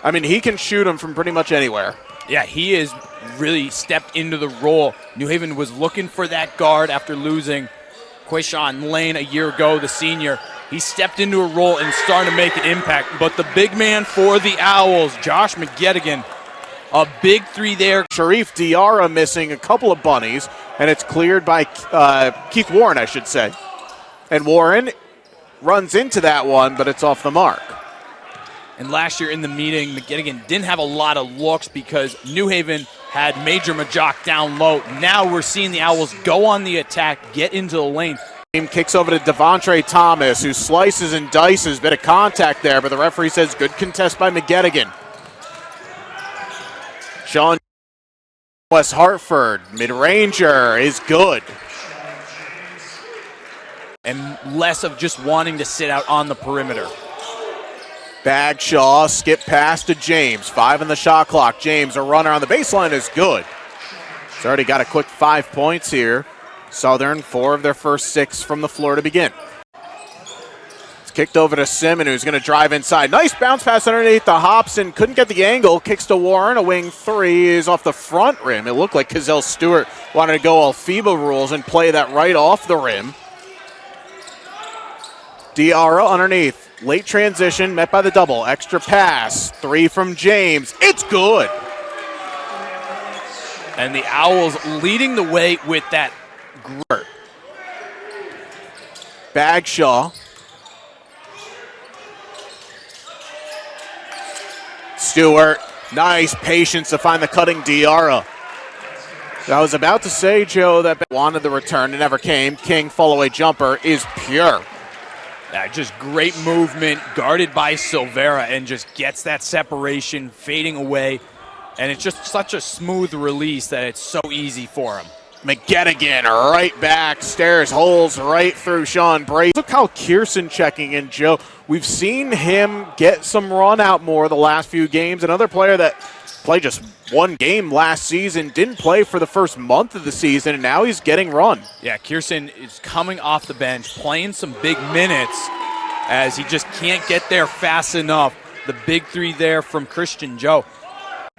I mean, he can shoot them from pretty much anywhere. Yeah, he has really stepped into the role. New Haven was looking for that guard after losing Quayshawn Lane a year ago, the senior. He stepped into a role and started to make an impact. But the big man for the Owls, Josh McGettigan, a big three there. Sharif Diarra missing a couple of bunnies, and it's cleared by Keith Warren, I should say. And Warren runs into that one, but it's off the mark. And last year in the meeting, McGettigan didn't have a lot of looks because New Haven had Major Majok down low. Now we're seeing the Owls go on the attack, get into the lane. Kicks over to Devontre Thomas, who slices and dices. Bit of contact there, but the referee says good contest by McGettigan. Sean West Hartford, mid-ranger, is good. And less of just wanting to sit out on the perimeter. Bagshaw, skip pass to James. 5 on the shot clock. James, a runner on the baseline, is good. He's already got a quick 5 points here. Southern, 4 of their first 6 from the floor to begin. It's kicked over to Simon, who's going to drive inside. Nice bounce pass underneath the Hobson. Couldn't get the angle. Kicks to Warren. A wing 3 is off the front rim. It looked like Kazell Stewart wanted to go all FIBA rules and play that right off the rim. Diarra underneath. Late transition, met by the double. Extra pass. 3 from James. It's good. And the Owls leading the way with that grit. Bagshaw. Stewart. Nice patience to find the cutting Diarra. I was about to say, Joe, that wanted the return. It never came. King follow-away jumper is pure. Just great movement, guarded by Silvera, and just gets that separation, fading away. And it's just such a smooth release that it's so easy for him. McGettigan right back, stares holes right through Sean Brace. Look how Kierson checking in, Joe. We've seen him get some run out more the last few games. Another player that played just one game last season, didn't play for the first month of the season, and now he's getting run. Yeah, Kierson is coming off the bench, playing some big minutes as he just can't get there fast enough. The big 3 there from Christian Joe.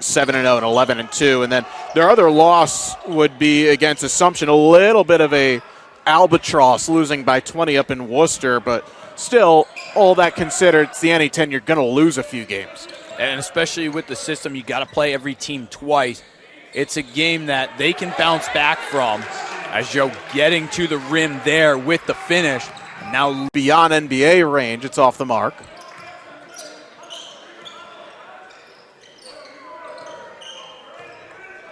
7-0 and 11-2, and then their other loss would be against Assumption. A little bit of a albatross, losing by 20 up in Worcester, but still, all that considered, it's the NE10, you're going to lose a few games. And especially with the system, you got to play every team twice. It's a game that they can bounce back from, as Joe getting to the rim there with the finish. Now beyond NBA range, it's off the mark.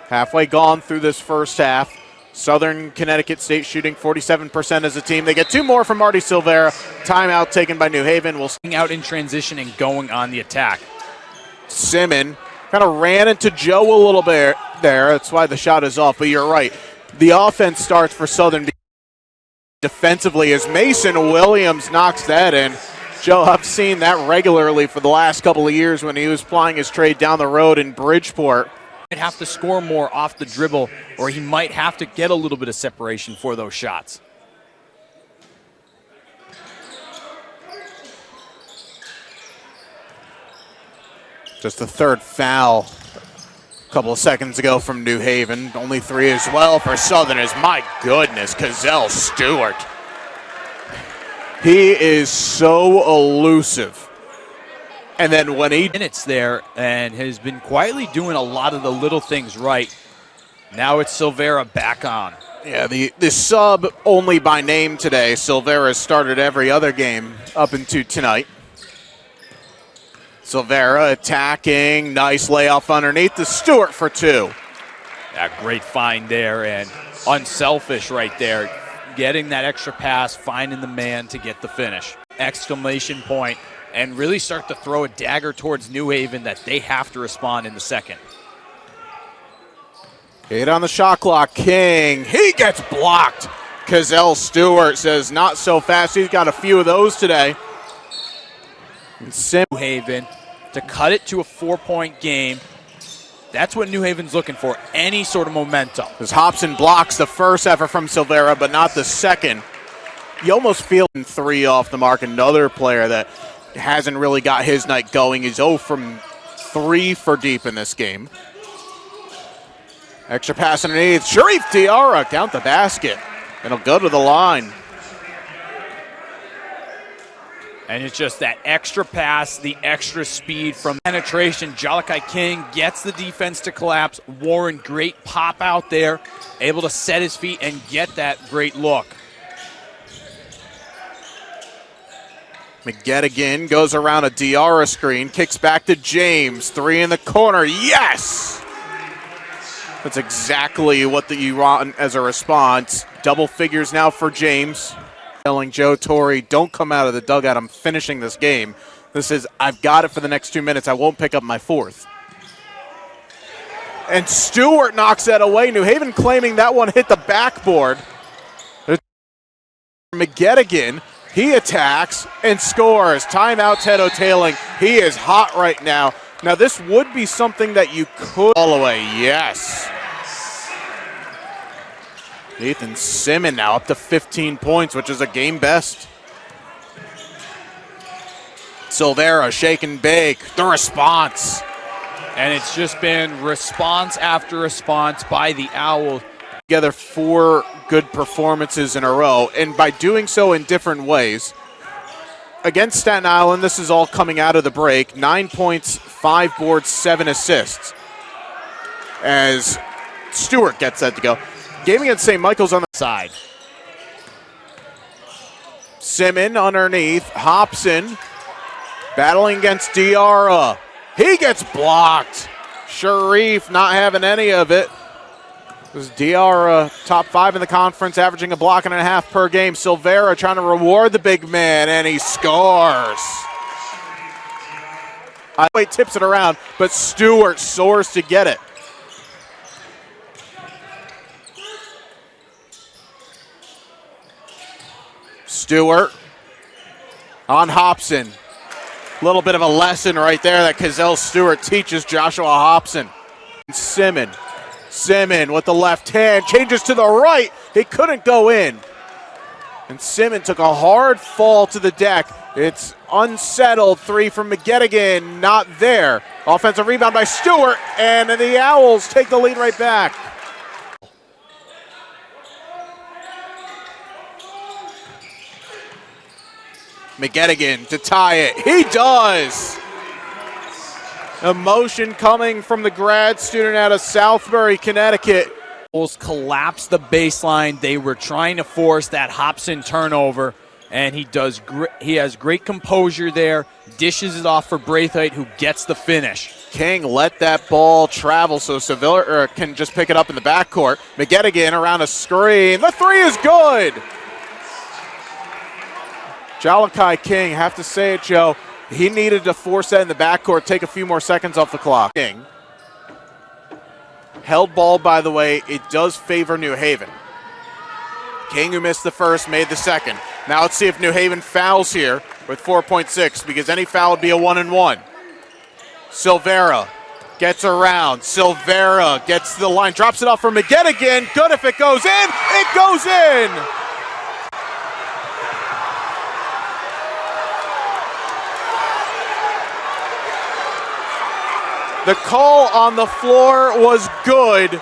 Halfway gone through this first half. Southern Connecticut State shooting 47% as a team. They get 2 more from Marty Silvera. Timeout taken by New Haven. We'll see out in transition and going on the attack. Simon kind of ran into Joe a little bit there. That's why the shot is off, but you're right. The offense starts for Southern defensively as Mason Williams knocks that in. Joe, I've seen that regularly for the last couple of years when he was plying his trade down the road in Bridgeport. Might have to score more off the dribble, or he might have to get a little bit of separation for those shots. Just the 3rd foul a couple of seconds ago from New Haven. Only 3 as well for Southern is, my goodness, Kazell Stewart. He is so elusive. And then when he... minutes there and has been quietly doing a lot of the little things right. Now it's Silvera back on. Yeah, the sub only by name today. Silvera started every other game up into tonight. Silvera attacking. Nice layoff underneath to Stewart for 2. Yeah, great find there and unselfish right there. Getting that extra pass, finding the man to get the finish. Exclamation point. And really start to throw a dagger towards New Haven that they have to respond in the second. 8 on the shot clock. King, he gets blocked. Kazell Stewart says not so fast. He's got a few of those today. New Haven to cut it to a 4-point game. That's what New Haven's looking for, any sort of momentum. As Hobson blocks the first effort from Silvera, but not the second. You almost feel 3 off the mark. Another player that hasn't really got his night going. He's 0 from 3 for deep in this game. Extra pass underneath. Sharif Diarra count the basket. It'll go to the line. And it's just that extra pass, the extra speed from penetration. Jalakai King gets the defense to collapse. Warren, great pop out there, able to set his feet and get that great look. McGettigan goes around a Diarra screen, kicks back to James. 3 in the corner. Yes! That's exactly what you want as a response. Double figures now for James. Telling Joe Torre, don't come out of the dugout. I'm finishing this game. This is, I've got it for the next 2 minutes. I won't pick up my 4th. And Stewart knocks that away. New Haven claiming that one hit the backboard. McGettigan, he attacks and scores. Timeout, Ted O'Tailing. He is hot right now. Now this would be something that you could all away. Yes. Nathan Simmons now up to 15 points, which is a game best. Silvera shaking big. The response. And it's just been response after response by the Owls. Together 4 good performances in a row, and by doing so in different ways. Against Staten Island, this is all coming out of the break. 9 points, 5 boards, 7 assists. As Stewart gets that to go. Game against St. Michael's on the side. Simmons underneath. Hobson battling against Diarra. He gets blocked. Sharif not having any of it. This is Diarra, top 5 in the conference, averaging a block and a half per game. Silvera trying to reward the big man, and he scores. Highway tips it around, but Stewart soars to get it. Stewart on Hobson. A little bit of a lesson right there that Cazell Stewart teaches Joshua Hobson. Simmons with the left hand, changes to the right. He couldn't go in. And Simmons took a hard fall to the deck. It's unsettled. 3 from McGettigan, not there. Offensive rebound by Stewart, and the Owls take the lead right back. McGettigan to tie it. He does. Emotion coming from the grad student out of Southbury, Connecticut. Bulls collapsed the baseline. They were trying to force that Hobson turnover, and he has great composure there, dishes it off for Braithwaite, who gets the finish. King let that ball travel so Sevilla can just pick it up in the backcourt. McGettigan around a screen. The 3 is good. Jalakai King, have to say it, Joe, he needed to force that in the backcourt, take a few more seconds off the clock. King. Held ball, by the way, it does favor New Haven. King, who missed the first, made the second. Now let's see if New Haven fouls here with 4.6, because any foul would be a 1-and-1. Silvera gets around. Silvera gets to the line, drops it off for McGettigan. Good if it goes in. It goes in. The call on the floor was good.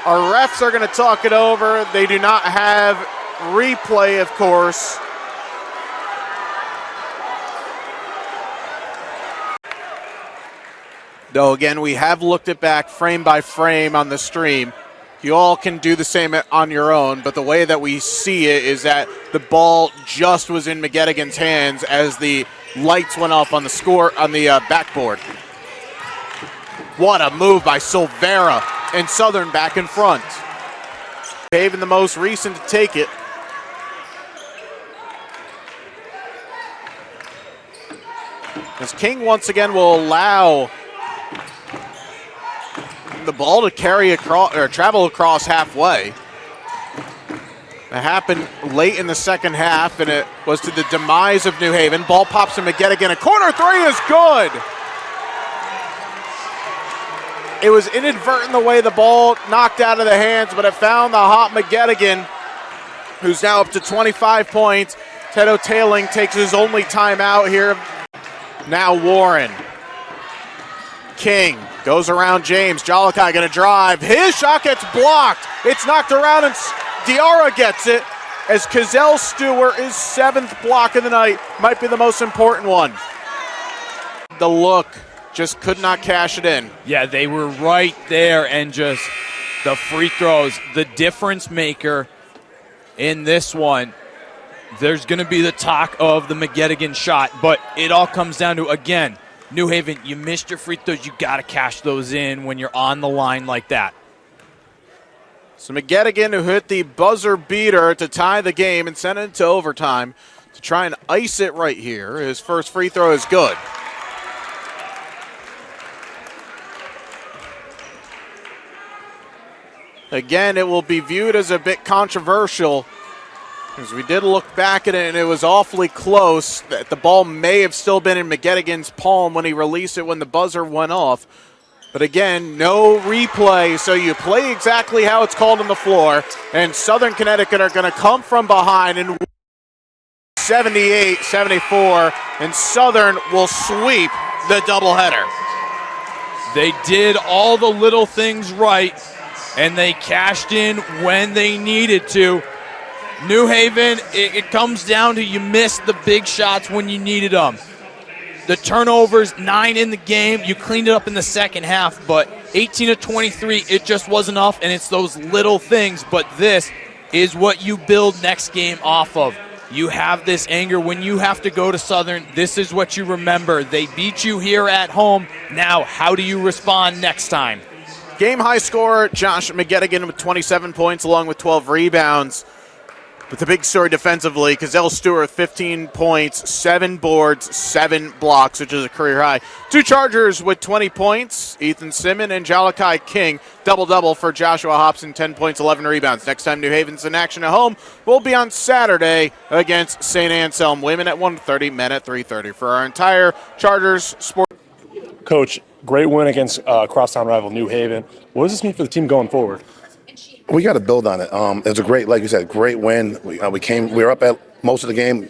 Our refs are going to talk it over. They do not have replay, of course. Though, again, we have looked it back frame by frame on the stream. You all can do the same on your own, but the way that we see it is that the ball just was in McGettigan's hands as the lights went off on the backboard. What a move by Silvera, and Southern back in front. Haven the most recent to take it. As King once again will allow the ball to carry across or travel across halfway. It happened late in the second half, and it was to the demise of New Haven. Ball pops to McGettigan. A corner 3 is good. It was inadvertent the way the ball knocked out of the hands, but it found the hot McGettigan, who's now up to 25 points. Ted O'Tailing takes his only timeout here. Now Warren. King goes around James. Jalakai going to drive. His shot gets blocked. It's knocked around, and Diarra gets it as Kazell Stewart, his 7th block of the night, might be the most important one. The look, just could not cash it in. Yeah, they were right there, and just the free throws, the difference maker in this one. There's going to be the talk of the McGettigan shot, but it all comes down to, again, New Haven, you missed your free throws. You got to cash those in when you're on the line like that. So McGettigan, who hit the buzzer beater to tie the game and send it to overtime to try and ice it right here. His first free throw is good. Again, it will be viewed as a bit controversial, because we did look back at it, and it was awfully close. The ball may have still been in McGettigan's palm when he released it when the buzzer went off. But again, no replay, so you play exactly how it's called on the floor. And Southern Connecticut are going to come from behind and 78-74, and Southern will sweep the doubleheader. They did all the little things right, and they cashed in when they needed to. New Haven, it comes down to you missed the big shots when you needed them. The turnovers, 9 in the game. You cleaned it up in the second half, but 18 of 23, it just wasn't enough, and it's those little things. But this is what you build next game off of. You have this anger. When you have to go to Southern, this is what you remember. They beat you here at home. Now, how do you respond next time? Game high scorer, Josh McGettigan with 27 points along with 12 rebounds. But the big story defensively, Kazell Stewart, 15 points, 7 boards, 7 blocks, which is a career high. 2 Chargers with 20 points, Ethan Simmons and Jalakai King. Double-double for Joshua Hobson, 10 points, 11 rebounds. Next time New Haven's in action at home will be on Saturday against St. Anselm. Women at 1:30, men at 3:30. For our entire Chargers sport. Coach, great win against crosstown rival New Haven. What does this mean for the team going forward? We got to build on it. It was a great, like you said, great win. We were up at most of the game.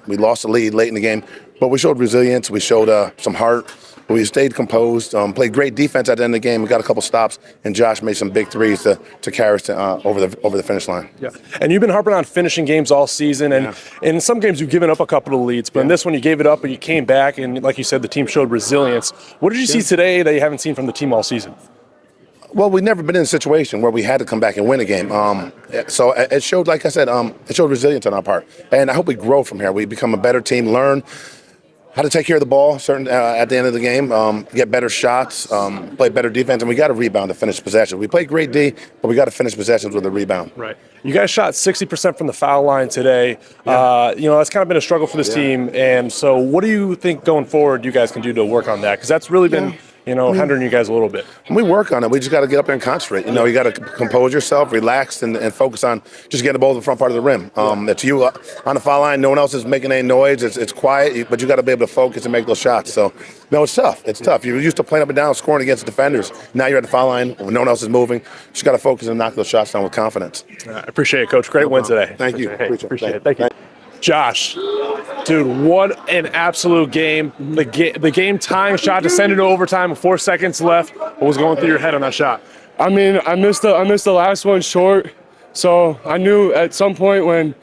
We lost the lead late in the game, but we showed resilience. We showed some heart. We stayed composed. Played great defense at the end of the game. We got a couple stops, and Josh made some big threes to carry us over the finish line. Yeah, and you've been harping on finishing games all season, and in some games you've given up a couple of leads, but in this one you gave it up, but you came back, and like you said, the team showed resilience. What did you see today that you haven't seen from the team all season? Well, we've never been in a situation where we had to come back and win a game. So it showed, like I said, it showed resilience on our part. And I hope we grow from here. We become a better team, learn how to take care of the ball at the end of the game, get better shots, play better defense, and we got to rebound to finish possession. We play great D, but we got to finish possessions with a rebound. Right. You guys shot 60% from the foul line today. Yeah. That's kind of been a struggle for this team. And so what do you think going forward you guys can do to work on that? Because that's really been hindering you guys a little bit. We work on it. We just got to get up there and concentrate. You got to compose yourself, relax, and focus on just getting the ball to the front part of the rim. It's you on the foul line. No one else is making any noise. It's quiet, but you got to be able to focus and make those shots. So, it's tough. It's tough. You're used to playing up and down, scoring against defenders. Now you're at the foul line when no one else is moving. You just got to focus and knock those shots down with confidence. I appreciate it, Coach. Great win today. Thank you. Appreciate it. Thank you. Josh, dude, what an absolute game. The game tying shot to send it to overtime with 4 seconds left. What was going through your head on that shot? I mean, I missed the last one short, so I knew at some point when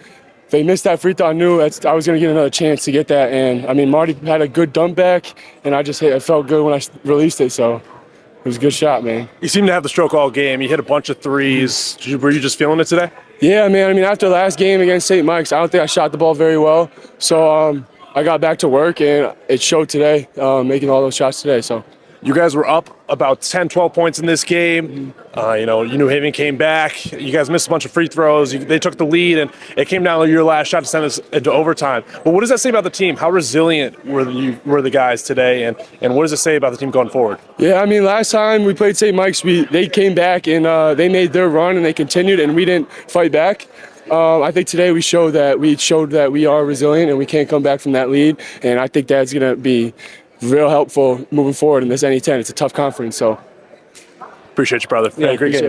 they missed that free throw, I knew I was going to get another chance to get that. And, I mean, Marty had a good dump back, and it felt good when I released it, so it was a good shot, man. You seem to have the stroke all game. You hit a bunch of threes. Were you just feeling it today? Yeah, man. I mean, after the last game against St. Mike's, I don't think I shot the ball very well. So I got back to work, and it showed today, making all those shots today. So you guys were up about 10, 12 points in this game. New Haven came back. You guys missed a bunch of free throws. They took the lead, and it came down to your last shot to send us into overtime. But what does that say about the team? How resilient were the guys today, and what does it say about the team going forward? Yeah, I mean, last time we played St. Mike's, they came back, and they made their run, and they continued, and we didn't fight back. I think today we showed that we are resilient, and we can't come back from that lead, and I think that's going to be real helpful moving forward in this NE10. It's a tough conference, so. Appreciate you, brother. Yeah, great game.